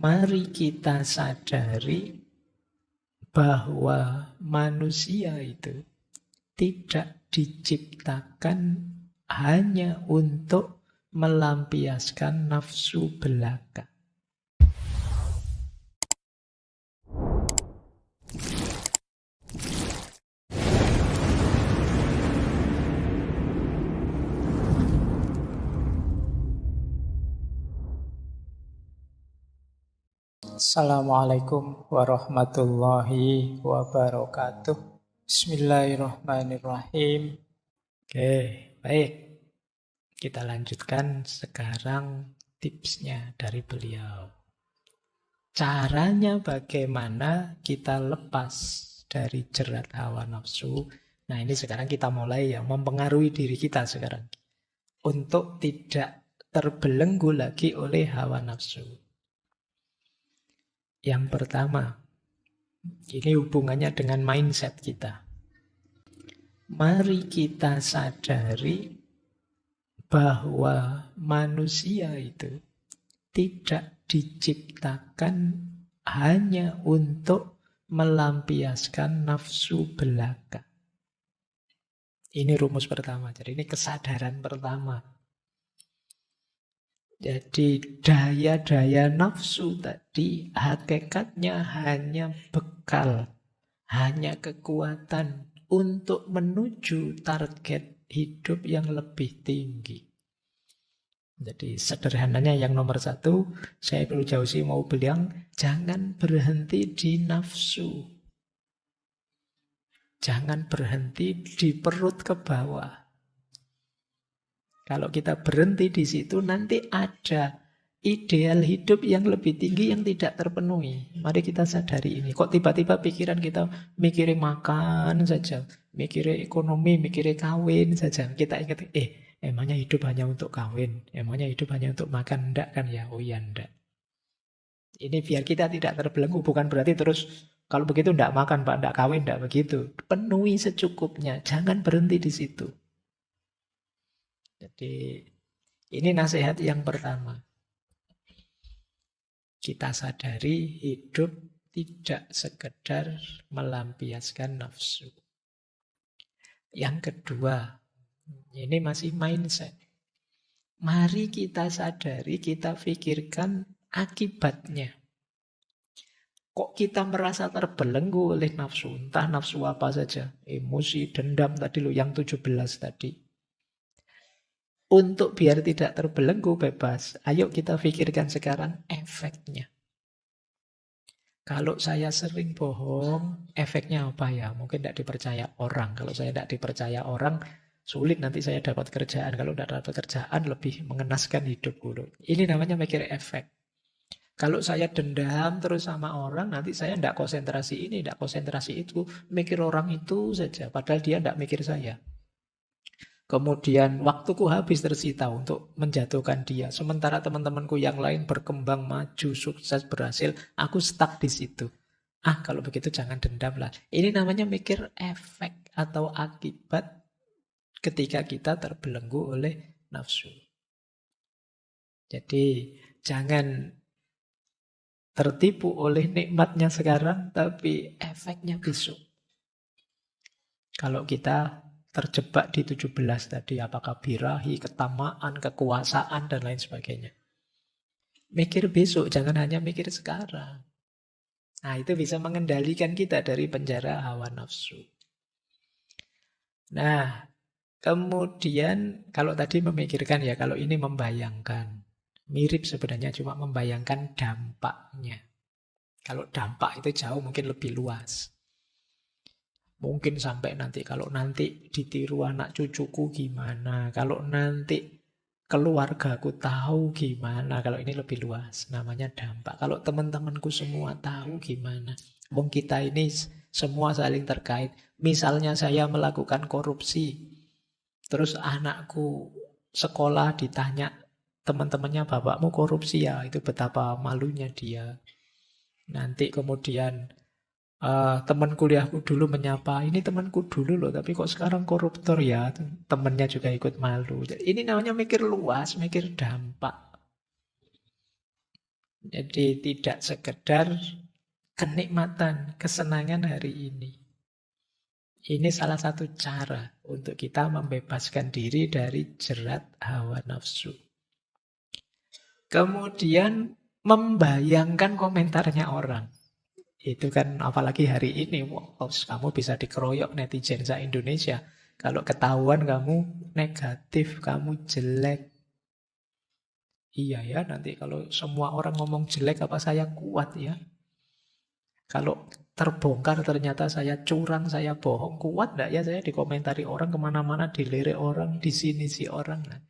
Mari kita sadari bahwa manusia itu tidak diciptakan hanya untuk melampiaskan nafsu belaka. Assalamualaikum warahmatullahi wabarakatuh. Bismillahirrahmanirrahim. Oke, baik. Kita lanjutkan sekarang tipsnya dari beliau. Caranya bagaimana kita lepas dari jerat hawa nafsu. Nah, ini sekarang kita mulai ya mempengaruhi diri kita sekarang. Untuk tidak terbelenggu lagi oleh hawa nafsu. Yang pertama, ini hubungannya dengan mindset kita. Mari kita sadari bahwa manusia itu tidak diciptakan hanya untuk melampiaskan nafsu belaka. Ini rumus pertama. Jadi ini kesadaran pertama. Jadi daya-daya nafsu tadi hakikatnya hanya bekal, hanya kekuatan untuk menuju target hidup yang lebih tinggi. Jadi sederhananya yang nomor satu, saya Ibnu Jauzi mau bilang, jangan berhenti di nafsu. Jangan berhenti di perut ke bawah. Kalau kita berhenti di situ, nanti ada ideal hidup yang lebih tinggi yang tidak terpenuhi. Mari kita sadari ini. Kok tiba-tiba pikiran kita mikirin makan saja, mikirin ekonomi, mikirin kawin saja. Kita ingat, emangnya hidup hanya untuk kawin? Emangnya hidup hanya untuk makan? Enggak kan ya? Oh iya, enggak. Ini biar kita tidak terbelenggu. Bukan berarti terus, kalau begitu enggak makan, Pak, enggak kawin, enggak begitu. Penuhi secukupnya. Jangan berhenti di situ. Jadi ini nasihat yang pertama. Kita sadari hidup tidak sekedar melampiaskan nafsu. Yang kedua, ini masih mindset. Mari kita sadari, kita pikirkan akibatnya. Kok kita merasa terbelenggu oleh nafsu? Entah nafsu apa saja. Emosi, dendam tadi loh, yang 17 tadi. Untuk biar tidak terbelenggu bebas, ayo kita pikirkan sekarang efeknya. Kalau saya sering bohong, efeknya apa ya? Mungkin tidak dipercaya orang. Kalau saya tidak dipercaya orang, sulit nanti saya dapat kerjaan. Kalau tidak dapat kerjaan, lebih mengenaskan hidupku. Ini namanya mikir efek. Kalau saya dendam terus sama orang, nanti saya tidak konsentrasi ini, tidak konsentrasi itu. Mikir orang itu saja, padahal dia tidak mikir saya. Kemudian waktuku habis tersita untuk menjatuhkan dia. Sementara teman-temanku yang lain berkembang, maju, sukses, berhasil. Aku stuck di situ. Kalau begitu jangan dendam lah. Ini namanya mikir efek atau akibat ketika kita terbelenggu oleh nafsu. Jadi jangan tertipu oleh nikmatnya sekarang, tapi efeknya besok. Kalau kita terjebak di 17 tadi, apakah birahi, ketamaan, kekuasaan, dan lain sebagainya. Mikir besok, jangan hanya mikir sekarang. Nah, itu bisa mengendalikan kita dari penjara hawa nafsu. Nah, kemudian kalau tadi memikirkan ya, kalau ini membayangkan. Mirip sebenarnya, cuma membayangkan dampaknya. Kalau dampak itu jauh mungkin lebih luas. Mungkin sampai nanti, kalau nanti ditiru anak cucuku gimana, kalau nanti keluargaku tahu gimana, kalau ini lebih luas, namanya dampak. Kalau teman-temanku semua tahu gimana, wong kita ini semua saling terkait. Misalnya saya melakukan korupsi, terus anakku sekolah ditanya, teman-temannya bapakmu korupsi ya, itu betapa malunya dia. Nanti kemudian teman kuliahku dulu menyapa, ini temanku dulu loh, tapi kok sekarang koruptor ya, temannya juga ikut malu. Jadi ini namanya mikir luas, mikir dampak. Jadi tidak sekedar kenikmatan, kesenangan hari ini. Ini salah satu cara untuk kita membebaskan diri dari jerat hawa nafsu. Kemudian membayangkan komentarnya orang. Itu kan apalagi hari ini, wow, kamu bisa dikeroyok netizen se-Indonesia. Kalau ketahuan kamu negatif, kamu jelek. Iya ya, nanti kalau semua orang ngomong jelek apa saya kuat ya? Kalau terbongkar ternyata saya curang, saya bohong, kuat enggak ya saya dikomentari orang kemana-mana, dilirik orang, disinisi orang. Nah,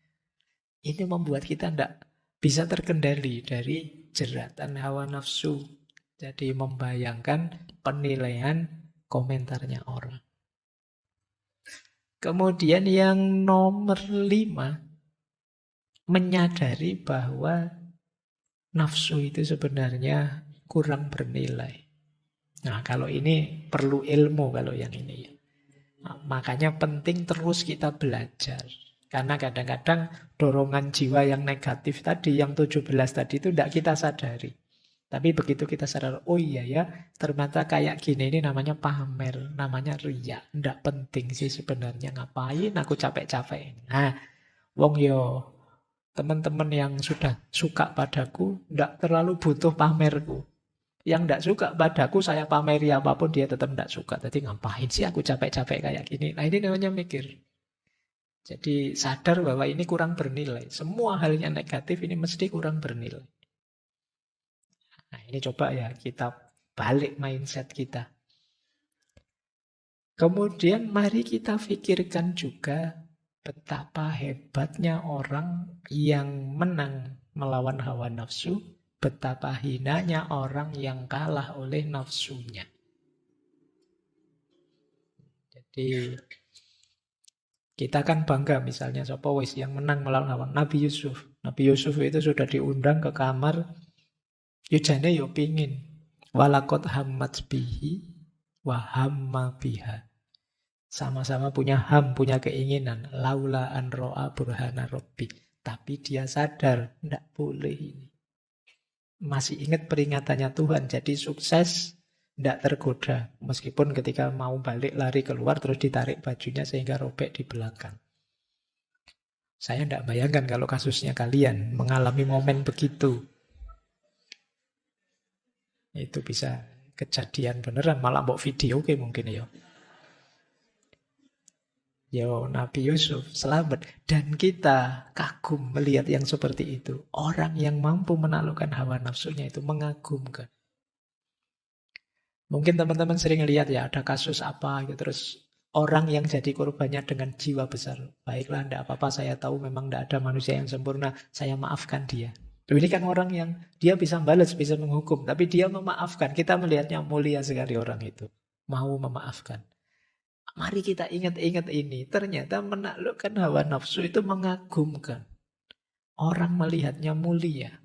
ini membuat kita enggak bisa terkendali dari jeratan hawa nafsu. Jadi membayangkan penilaian komentarnya orang. Kemudian yang nomor 5, menyadari bahwa nafsu itu sebenarnya kurang bernilai. Nah, kalau ini perlu ilmu kalau yang ini ya. Nah, makanya penting terus kita belajar. Karena kadang-kadang dorongan jiwa yang negatif tadi, yang 17 tadi itu tidak kita sadari. Tapi begitu kita sadar, oh iya ya, ternyata kayak gini ini namanya pamer, namanya riya. Tidak penting sih sebenarnya, ngapain aku capek-capek. Nah, wong yo, teman-teman yang sudah suka padaku, tidak terlalu butuh pamerku. Yang tidak suka padaku, saya pameri apapun, dia tetap tidak suka. Jadi ngapain sih aku capek-capek kayak gini. Nah ini namanya mikir. Jadi sadar bahwa ini kurang bernilai. Semua hal yang negatif ini mesti kurang bernilai. Nah ini coba ya kita balik mindset kita. Kemudian mari kita pikirkan juga betapa hebatnya orang yang menang melawan hawa nafsu, betapa hinanya orang yang kalah oleh nafsunya. Jadi kita kan bangga misalnya sapa wis yang menang melawan hawa Nabi Yusuf. Nabi Yusuf itu sudah diundang ke kamar, yujane yo pingin. Walakot hammat bihi wa hamma biha. Sama-sama punya punya keinginan. Laula an ro'a burhana rabbi. Tapi dia sadar, tidak boleh ini. Masih ingat peringatannya Tuhan, jadi sukses, tidak tergoda. Meskipun ketika mau balik lari keluar, terus ditarik bajunya sehingga robek di belakang. Saya tidak bayangkan kalau kasusnya kalian mengalami momen begitu. Itu bisa kejadian beneran, malah mau video oke mungkin ya. Yo, Nabi Yusuf selamat. Dan kita kagum melihat yang seperti itu. Orang yang mampu menaklukkan hawa nafsunya itu mengagumkan. Mungkin teman-teman sering lihat ya, ada kasus apa gitu, terus orang yang jadi korbannya dengan jiwa besar. Baiklah, tidak apa-apa, saya tahu memang tidak ada manusia yang sempurna, saya maafkan dia. Ini kan orang yang dia bisa balas, bisa menghukum, tapi dia memaafkan. Kita melihatnya mulia sekali orang itu. Mau memaafkan. Mari kita ingat-ingat ini. Ternyata menaklukkan hawa nafsu itu mengagumkan. Orang melihatnya mulia.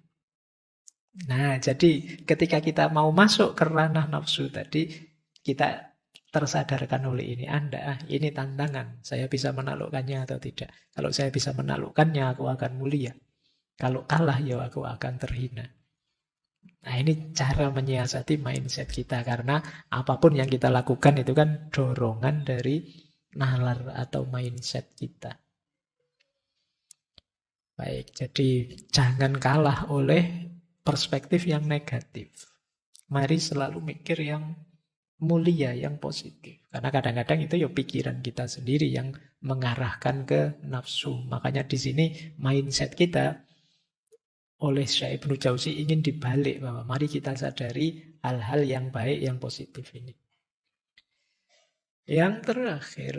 Nah, jadi ketika kita mau masuk ke ranah nafsu tadi, kita tersadarkan oleh ini. Ini tantangan. Saya bisa menaklukkannya atau tidak. Kalau saya bisa menaklukkannya, aku akan mulia. Kalau kalah, ya aku akan terhina. Nah, ini cara menyiasati mindset kita. Karena apapun yang kita lakukan itu kan dorongan dari nalar atau mindset kita. Baik, jadi jangan kalah oleh perspektif yang negatif. Mari selalu mikir yang mulia, yang positif. Karena kadang-kadang itu ya pikiran kita sendiri yang mengarahkan ke nafsu. Makanya di sini mindset kita oleh Syekh Ibnu Jauzi ingin dibalik bahwa mari kita sadari hal-hal yang baik, yang positif ini. Yang terakhir,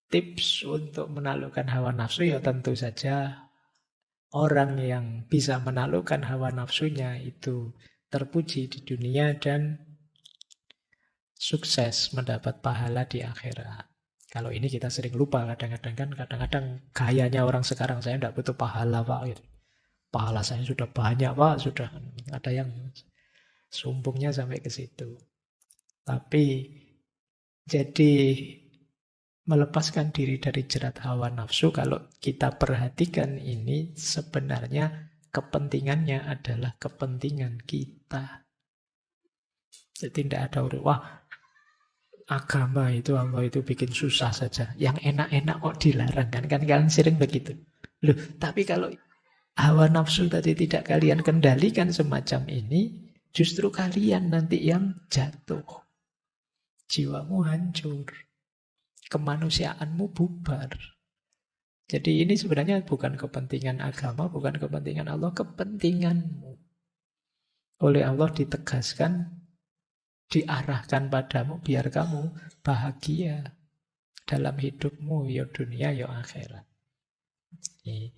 tips untuk menaklukkan hawa nafsu ya tentu saja orang yang bisa menaklukkan hawa nafsunya itu terpuji di dunia dan sukses mendapat pahala di akhirat. Kalau ini kita sering lupa kadang-kadang kan, kadang-kadang gayanya orang sekarang, saya tidak butuh pahala Pak gitu. Pahala saya sudah banyak Pak, sudah ada yang sumbungnya sampai ke situ. Tapi jadi melepaskan diri dari jerat hawa nafsu, kalau kita perhatikan ini sebenarnya kepentingannya adalah kepentingan kita. Jadi tidak ada orang, wah agama itu Allah itu bikin susah saja. Yang enak-enak kok dilarang kan? Kan kalian sering begitu. Loh, tapi kalau hawa nafsu tadi tidak kalian kendalikan semacam ini, justru kalian nanti yang jatuh. Jiwamu hancur. Kemanusiaanmu bubar. Jadi ini sebenarnya bukan kepentingan agama, bukan kepentingan Allah, kepentinganmu. Oleh Allah ditegaskan, diarahkan padamu biar kamu bahagia dalam hidupmu, ya dunia, ya akhirat. Jadi,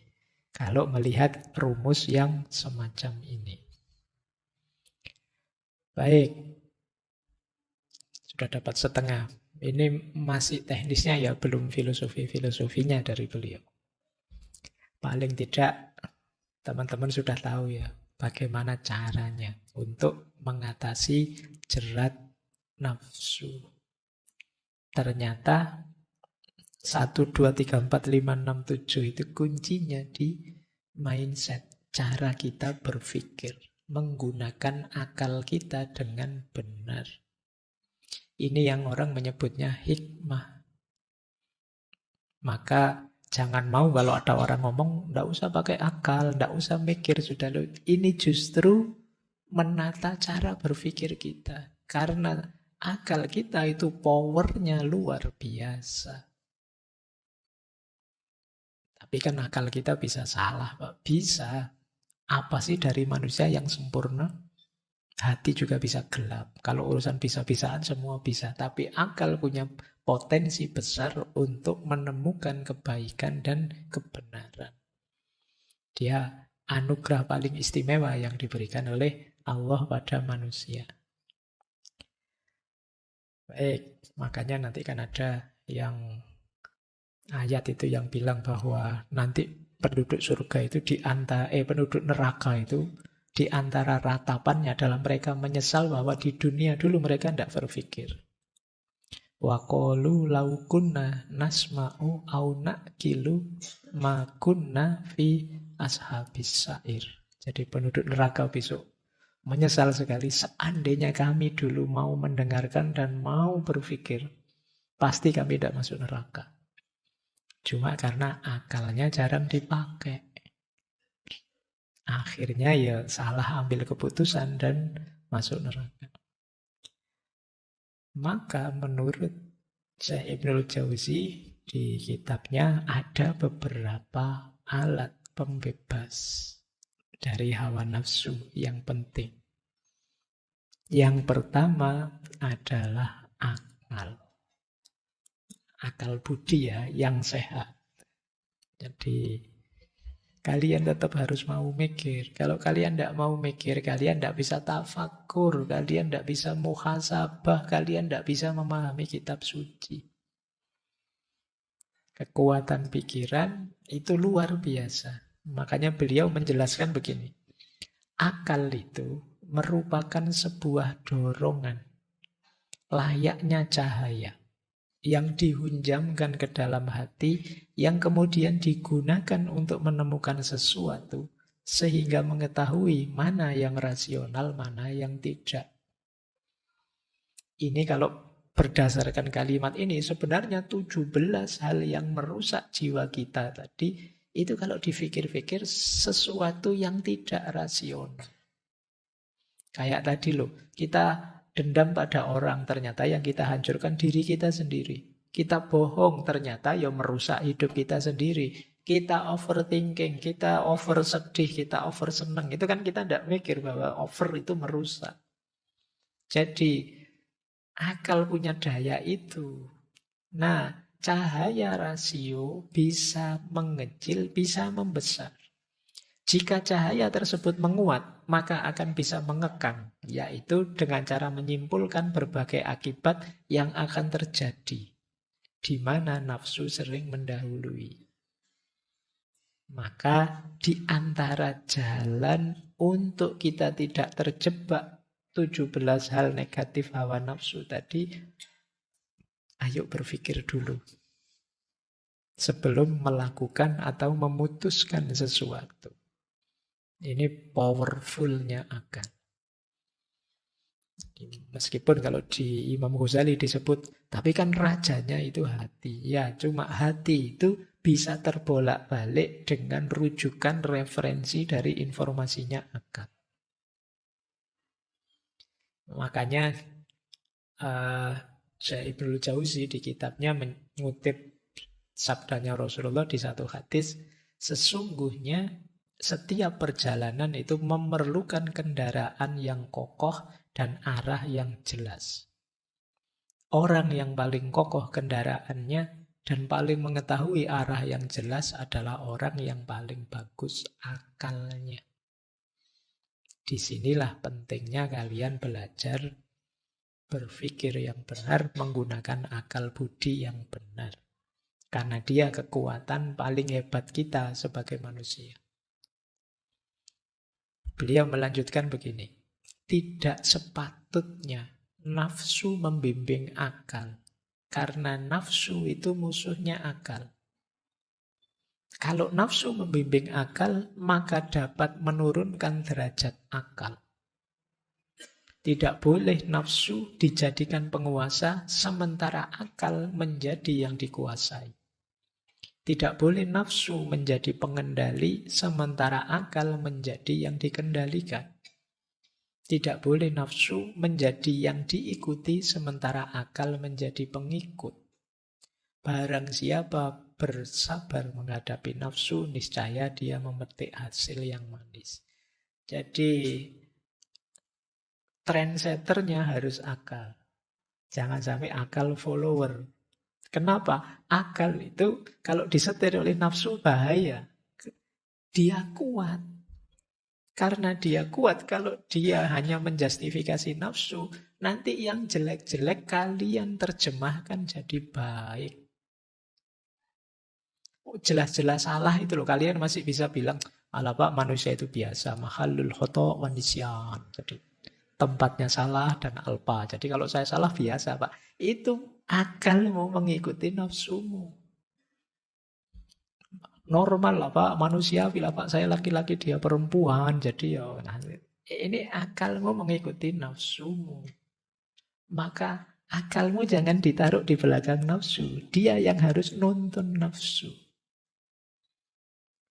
kalau melihat rumus yang semacam ini. Baik, sudah dapat setengah. Ini masih teknisnya ya, belum filosofinya dari beliau. Paling tidak teman-teman sudah tahu ya bagaimana caranya untuk mengatasi jerat nafsu. Ternyata 1, 2, 3, 4, 5, 6, 7 itu kuncinya di mindset. Cara kita berpikir. Menggunakan akal kita dengan benar. Ini yang orang menyebutnya hikmah. Maka jangan mau kalau ada orang ngomong, tidak usah pakai akal, tidak usah mikir, sudah. Ini justru menata cara berpikir kita. Karena akal kita itu powernya luar biasa. Tapi kan akal kita bisa salah, Pak. Bisa. Apa sih dari manusia yang sempurna? Hati juga bisa gelap. Kalau urusan bisa-bisaan semua bisa. Tapi akal punya potensi besar untuk menemukan kebaikan dan kebenaran. Dia anugerah paling istimewa yang diberikan oleh Allah pada manusia. Baik, makanya nanti kan ada yang ayat itu yang bilang bahwa nanti penduduk surga itu penduduk neraka itu di antara ratapannya adalah mereka menyesal bahwa di dunia dulu mereka tidak berpikir. Wa qalu law kunna nasma'u au naqilu ma kunna fi ashabis sa'ir. Jadi penduduk neraka besok menyesal sekali, seandainya kami dulu mau mendengarkan dan mau berpikir, pasti kami tidak masuk neraka. Cuma karena akalnya jarang dipakai. Akhirnya ya salah ambil keputusan dan masuk neraka. Maka menurut Syekh Ibnul Jauzi di kitabnya ada beberapa alat pembebas dari hawa nafsu yang penting. Yang pertama adalah akal. Akal budi ya, yang sehat. Jadi kalian tetap harus mau mikir. Kalau kalian tidak mau mikir, kalian tidak bisa tafakur, kalian tidak bisa muhasabah, kalian tidak bisa memahami kitab suci. Kekuatan pikiran itu luar biasa. Makanya beliau menjelaskan begini. Akal itu merupakan sebuah dorongan layaknya cahaya yang dihunjamkan ke dalam hati, yang kemudian digunakan untuk menemukan sesuatu, sehingga mengetahui mana yang rasional, mana yang tidak. Ini kalau berdasarkan kalimat ini, sebenarnya 17 hal yang merusak jiwa kita tadi, itu kalau dipikir-pikir sesuatu yang tidak rasional. Kayak tadi loh, kita dendam pada orang, ternyata yang kita hancurkan diri kita sendiri. Kita bohong, ternyata yang merusak hidup kita sendiri. Kita overthinking, kita over sedih, kita over seneng. Itu kan kita tidak mikir bahwa over itu merusak. Jadi, akal punya daya itu. Nah, cahaya rasio bisa mengecil, bisa membesar. Jika cahaya tersebut menguat, maka akan bisa mengekang, yaitu dengan cara menyimpulkan berbagai akibat yang akan terjadi, di mana nafsu sering mendahului. Maka di antara jalan untuk kita tidak terjebak 17 hal negatif hawa nafsu tadi, ayo berpikir dulu sebelum melakukan atau memutuskan sesuatu. Ini powerfulnya akal. Meskipun kalau di Imam Ghazali disebut, tapi kan rajanya itu hati. Ya, cuma hati itu bisa terbolak-balik dengan rujukan referensi dari informasinya akal. Makanya uh, Syekh Ibnul Jauzi di kitabnya mengutip sabdanya Rasulullah di satu hadis, sesungguhnya setiap perjalanan itu memerlukan kendaraan yang kokoh dan arah yang jelas. Orang yang paling kokoh kendaraannya dan paling mengetahui arah yang jelas adalah orang yang paling bagus akalnya. Disinilah pentingnya kalian belajar berpikir yang benar, menggunakan akal budi yang benar. Karena dia kekuatan paling hebat kita sebagai manusia. Beliau melanjutkan begini. Tidak sepatutnya nafsu membimbing akal. Karena nafsu itu musuhnya akal. Kalau nafsu membimbing akal, maka dapat menurunkan derajat akal. Tidak boleh nafsu dijadikan penguasa, sementara akal menjadi yang dikuasai. Tidak boleh nafsu menjadi pengendali, sementara akal menjadi yang dikendalikan. Tidak boleh nafsu menjadi yang diikuti, sementara akal menjadi pengikut. Barang siapa bersabar menghadapi nafsu, niscaya dia memetik hasil yang manis. Jadi, trendsetternya harus akal. Jangan sampai akal follower. Kenapa? Akal itu kalau disetir oleh nafsu bahaya. Dia kuat. Karena dia kuat, kalau dia hanya menjustifikasi nafsu, nanti yang jelek-jelek kalian terjemahkan jadi baik. Jelas-jelas salah itu loh. Kalian masih bisa bilang, alah Pak, manusia itu biasa. Mahallul khoto' wa nisyan. Jadi tempatnya salah dan alpa. Jadi kalau saya salah biasa Pak. Itu akalmu mengikuti nafsumu. Normal lah Pak, manusiawi lah Pak. Saya laki-laki, dia perempuan. Jadi ya, nah, ini akalmu mengikuti nafsumu. Maka akalmu jangan ditaruh di belakang nafsu. Dia yang harus nuntun nafsu.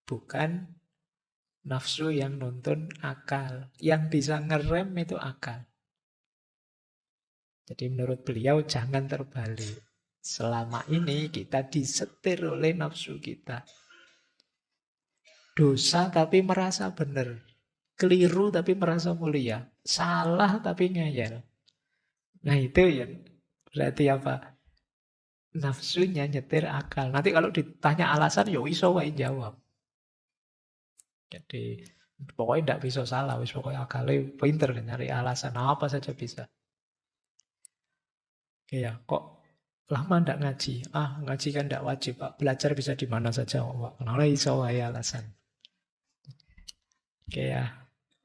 Bukan nafsu yang nuntun akal. Yang bisa ngerem itu akal. Jadi menurut beliau jangan terbalik. Selama ini kita disetir oleh nafsu kita. Dosa tapi merasa benar. Keliru tapi merasa mulia. Salah tapi ngeyel. Nah itu ya berarti apa? Nafsunya nyetir akal. Nanti kalau ditanya alasan, ya iso wae jawab. Jadi pokoknya tidak bisa salah. Pokoknya akalnya pinter nyari alasan. Apa saja bisa. Ya, kok lama ndak ngaji? Ngaji kan ndak wajib, Pak. Belajar bisa di mana saja, Pak. Kenapa iso wae alasan.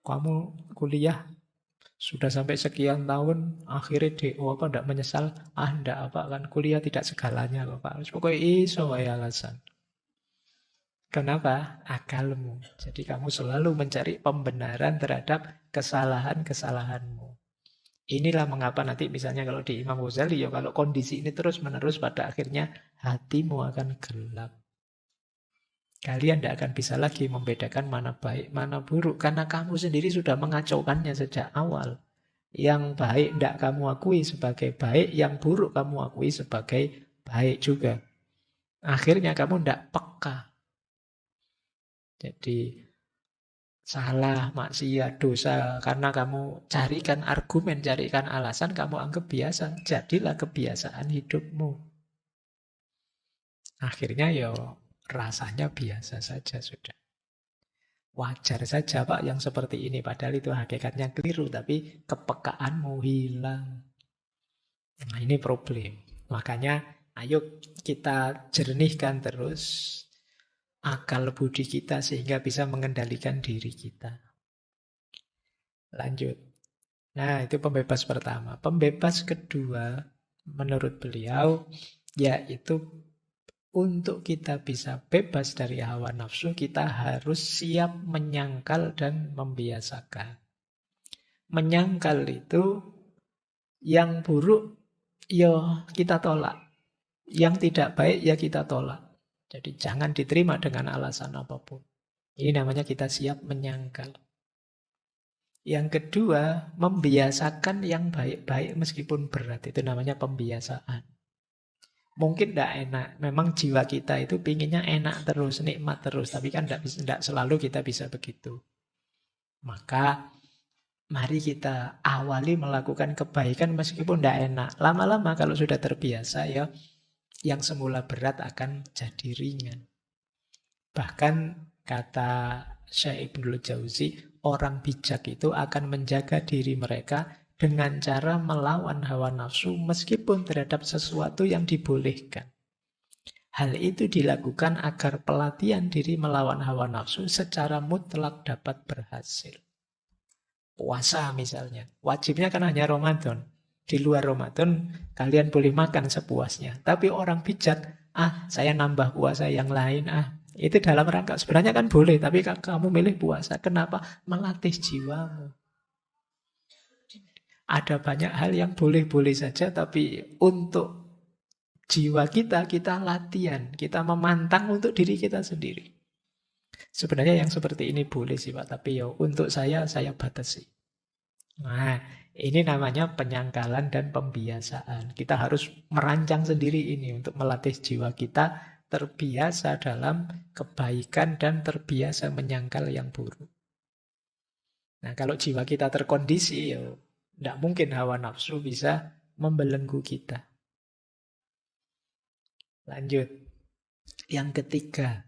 Kamu kuliah sudah sampai sekian tahun, akhirnya DO apa ndak menyesal? Ndak apa kan kuliah tidak segalanya, Pak. Pokoknya iso wae alasan. Kenapa? Akalmu. Jadi kamu selalu mencari pembenaran terhadap kesalahan-kesalahanmu. Inilah mengapa nanti misalnya kalau di Imam Ghazali ya kalau kondisi ini terus-menerus pada akhirnya hatimu akan gelap. Kalian tidak akan bisa lagi membedakan mana baik, mana buruk. Karena kamu sendiri sudah mengacaukannya sejak awal. Yang baik tidak kamu akui sebagai baik, yang buruk kamu akui sebagai baik juga. Akhirnya kamu tidak peka. Jadi salah, maksiat, dosa. Karena kamu carikan argumen, carikan alasan, kamu anggap biasa. Jadilah kebiasaan hidupmu. Akhirnya ya rasanya biasa saja sudah. Wajar saja Pak yang seperti ini. Padahal itu hakikatnya keliru. Tapi kepekaanmu hilang. Nah ini problem. Makanya ayo kita jernihkan terus akal budi kita sehingga bisa mengendalikan diri kita. Lanjut. Nah, itu pembebas pertama. Pembebas kedua menurut beliau yaitu Untuk kita bisa bebas dari hawa nafsu, kita harus siap menyangkal dan membiasakan. Menyangkal itu yang buruk, ya kita tolak. Yang tidak baik, ya kita tolak. Jadi jangan diterima dengan alasan apapun. Ini namanya kita siap menyangkal. Yang kedua, membiasakan yang baik-baik meskipun berat. Itu namanya pembiasaan. Mungkin tidak enak. Memang jiwa kita itu pinginnya enak terus, nikmat terus. Tapi kan tidak selalu kita bisa begitu. Maka mari kita awali melakukan kebaikan meskipun tidak enak. Lama-lama kalau sudah terbiasa ya, yang semula berat akan jadi ringan. Bahkan kata Syekh Ibnul Jauzi, orang bijak itu akan menjaga diri mereka dengan cara melawan hawa nafsu meskipun terhadap sesuatu yang dibolehkan. Hal itu dilakukan agar pelatihan diri melawan hawa nafsu secara mutlak dapat berhasil. Puasa misalnya, wajibnya kan hanya Ramadan. Di luar Ramadan, kalian boleh makan sepuasnya. Tapi orang bijak, saya nambah puasa yang lain, itu dalam rangka, sebenarnya kan boleh, tapi kamu milih puasa. Kenapa? Melatih jiwamu. Ada banyak hal yang boleh-boleh saja, tapi untuk jiwa kita latihan. Kita memantang untuk diri kita sendiri. Sebenarnya yang seperti ini boleh sih Pak, tapi ya untuk saya batasi. Nah, ini namanya penyangkalan dan pembiasaan. Kita harus merancang sendiri ini untuk melatih jiwa kita terbiasa dalam kebaikan dan terbiasa menyangkal yang buruk. Nah, kalau jiwa kita terkondisi, ya tidak mungkin hawa nafsu bisa membelenggu kita. Lanjut. Yang ketiga,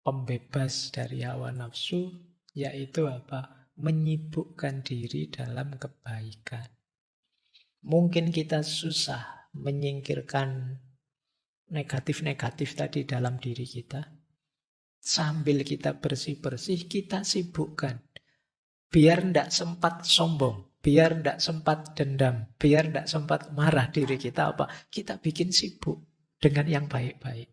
pembebas dari hawa nafsu, yaitu apa? Menyibukkan diri dalam kebaikan. Mungkin kita susah menyingkirkan negatif-negatif tadi dalam diri kita. Sambil kita bersih-bersih, kita sibukkan. Biar tidak sempat sombong, biar tidak sempat dendam, biar tidak sempat marah diri kita apa? Kita bikin sibuk dengan yang baik-baik.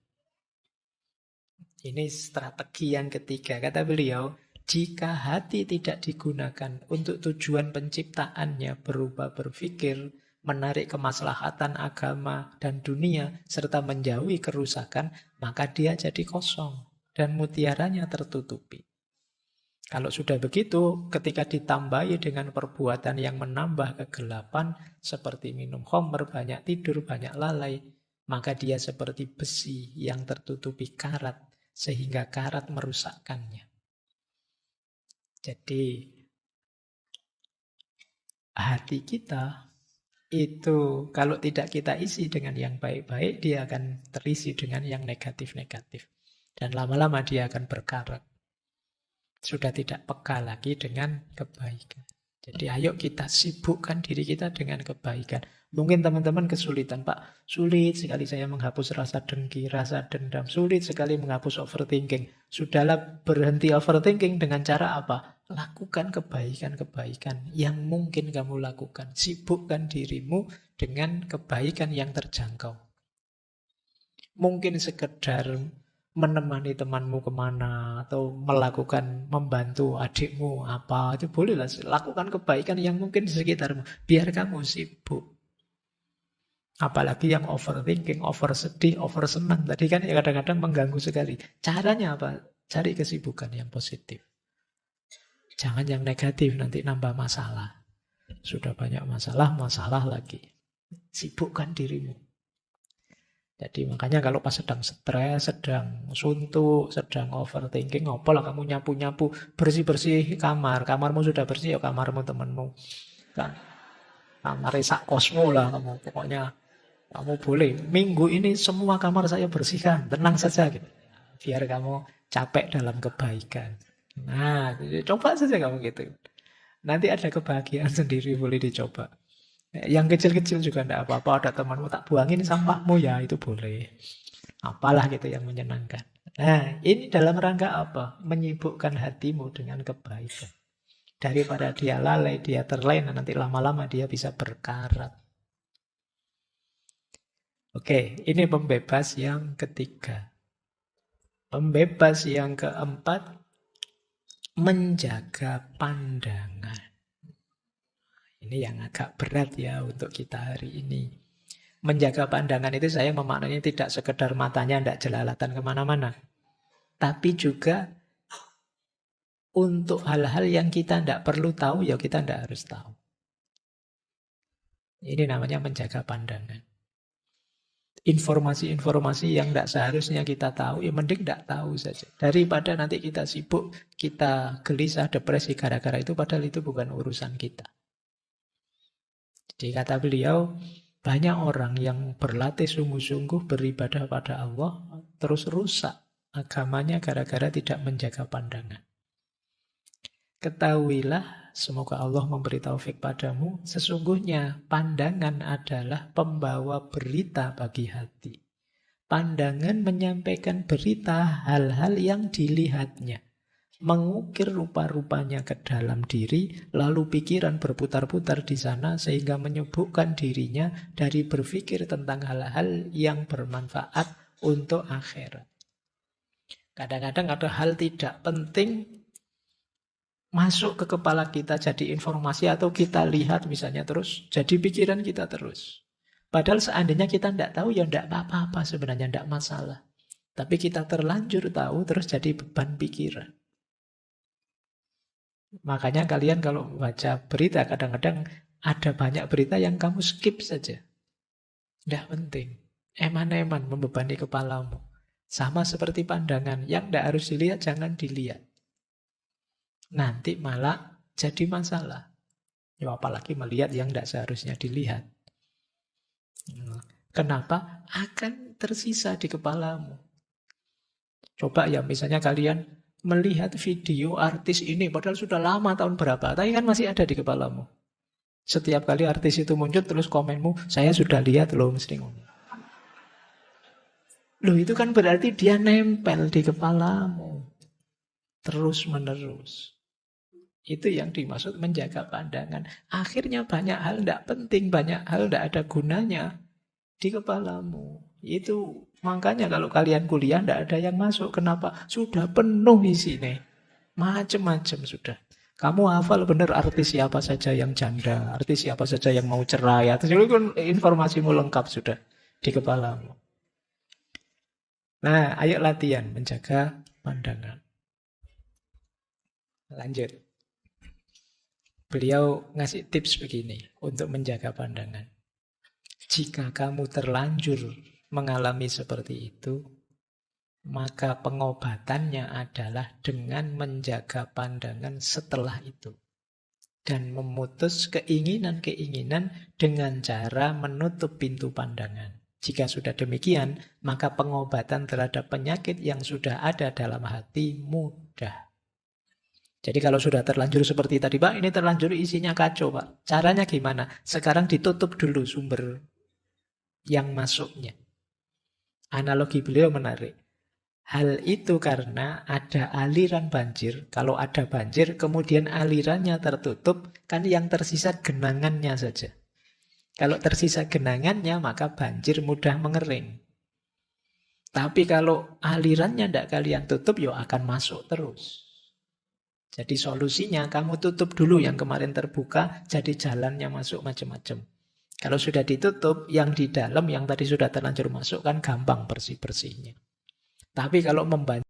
Ini strategi yang ketiga. Kata beliau, jika hati tidak digunakan untuk tujuan penciptaannya berupa berpikir, menarik kemaslahatan agama dan dunia, serta menjauhi kerusakan, maka dia jadi kosong dan mutiaranya tertutupi. Kalau sudah begitu, ketika ditambahi dengan perbuatan yang menambah kegelapan, seperti minum khamr, banyak tidur, banyak lalai, maka dia seperti besi yang tertutupi karat, sehingga karat merusakkannya. Jadi, hati kita itu kalau tidak kita isi dengan yang baik-baik, dia akan terisi dengan yang negatif-negatif. Dan lama-lama dia akan berkarat. Sudah tidak peka lagi dengan kebaikan. Jadi ayo kita sibukkan diri kita dengan kebaikan. Mungkin teman-teman kesulitan, Pak. Sulit sekali saya menghapus rasa dengki, rasa dendam. Sulit sekali menghapus overthinking. Sudahlah berhenti overthinking dengan cara apa? Lakukan kebaikan-kebaikan yang mungkin kamu lakukan. Sibukkan dirimu dengan kebaikan yang terjangkau. Mungkin sekedar menemani temanmu kemana, atau membantu adikmu apa, itu bolehlah. Lakukan kebaikan yang mungkin di sekitarmu, biar kamu sibuk. Apalagi yang overthinking, over sedih, over senang, tadi kan ya kadang-kadang mengganggu sekali. Caranya apa? Cari kesibukan yang positif. Jangan yang negatif, nanti nambah masalah. Sudah banyak masalah lagi. Sibukkan dirimu. Jadi makanya kalau pas sedang stres, sedang suntuk, sedang overthinking, ngopolah kamu nyapu-nyapu, bersih-bersih kamar. Kamarmu sudah bersih, ya kamarmu temanmu. Kan? Kamar sak kosmu lah kamu. Pokoknya kamu boleh. Minggu ini semua kamar saya bersihkan. Tenang saja gitu. Biar kamu capek dalam kebaikan. Nah, coba saja kamu gitu. Nanti ada kebahagiaan sendiri, boleh dicoba. Yang kecil-kecil juga tidak apa-apa. Ada temanmu tak buangin sampahmu, ya itu boleh. Apalah gitu yang menyenangkan. Nah, ini dalam rangka apa? Menyibukkan hatimu dengan kebaikan. Daripada dia lalai, dia terlena, nanti lama-lama dia bisa berkarat. Oke, ini pembebas yang ketiga. Pembebas yang keempat, menjaga pandangan. Ini yang agak berat ya untuk kita hari ini. Menjaga pandangan itu saya memaknanya tidak sekedar matanya tidak jelalatan kemana-mana. Tapi juga untuk hal-hal yang kita tidak perlu tahu, ya kita tidak harus tahu. Ini namanya menjaga pandangan. Informasi-informasi yang tidak seharusnya kita tahu, ya mending tidak tahu saja. Daripada nanti kita sibuk, kita gelisah, depresi gara-gara itu, padahal itu bukan urusan kita. Jadi kata beliau, banyak orang yang berlatih sungguh-sungguh beribadah pada Allah, terus rusak agamanya gara-gara tidak menjaga pandangan. Ketahuilah, semoga Allah memberi taufik padamu, sesungguhnya pandangan adalah pembawa berita bagi hati. Pandangan menyampaikan berita hal-hal yang dilihatnya. Mengukir rupa-rupanya ke dalam diri, lalu pikiran berputar-putar di sana sehingga menyibukkan dirinya dari berpikir tentang hal-hal yang bermanfaat untuk akhirat. Kadang-kadang ada hal tidak penting masuk ke kepala kita jadi informasi atau kita lihat misalnya terus jadi pikiran kita terus. Padahal seandainya kita tidak tahu ya tidak apa-apa sebenarnya, tidak masalah. Tapi kita terlanjur tahu terus jadi beban pikiran. Makanya kalian kalau baca berita kadang-kadang ada banyak berita yang kamu skip saja. Tidak penting. Eman-eman membebani kepalamu. Sama seperti pandangan. Yang tidak harus dilihat jangan dilihat. Nanti malah jadi masalah. Ya, apalagi melihat yang tidak seharusnya dilihat. Kenapa? Akan tersisa di kepalamu. Coba ya misalnya kalian melihat video artis ini, padahal sudah lama tahun berapa, tapi kan masih ada di kepalamu. Setiap kali artis itu muncul terus komenmu, saya sudah lihat loh, mesti ngomong. Loh itu kan berarti dia nempel di kepalamu. Terus menerus. Itu yang dimaksud menjaga pandangan. Akhirnya banyak hal tidak penting, banyak hal tidak ada gunanya di kepalamu. Itu makanya kalau kalian kuliah tidak ada yang masuk. Kenapa? Sudah penuh isinya. Macam-macam sudah. Kamu hafal benar artis siapa saja yang janda, artis siapa saja yang mau cerai. Itu kan informasimu lengkap sudah di kepalamu. Nah, ayo latihan menjaga pandangan. Lanjut. Beliau ngasih tips begini untuk menjaga pandangan. Jika kamu terlanjur mengalami seperti itu, maka pengobatannya adalah dengan menjaga pandangan setelah itu. Dan memutus keinginan-keinginan dengan cara menutup pintu pandangan. Jika sudah demikian, maka pengobatan terhadap penyakit yang sudah ada dalam hati mudah. Jadi kalau sudah terlanjur seperti tadi, Pak, ini terlanjur isinya kacau, Pak. Caranya gimana? Sekarang ditutup dulu sumber yang masuknya. Analogi beliau menarik. Hal itu karena ada aliran banjir. Kalau ada banjir, kemudian alirannya tertutup, kan yang tersisa genangannya saja. Kalau tersisa genangannya, maka banjir mudah mengering. Tapi kalau alirannya tidak kalian tutup, ya akan masuk terus. Jadi solusinya kamu tutup dulu yang kemarin terbuka, jadi jalannya masuk macam-macam. Kalau sudah ditutup, yang di dalam yang tadi sudah terlanjur masuk kan gampang bersih-bersihnya. Tapi kalau membantu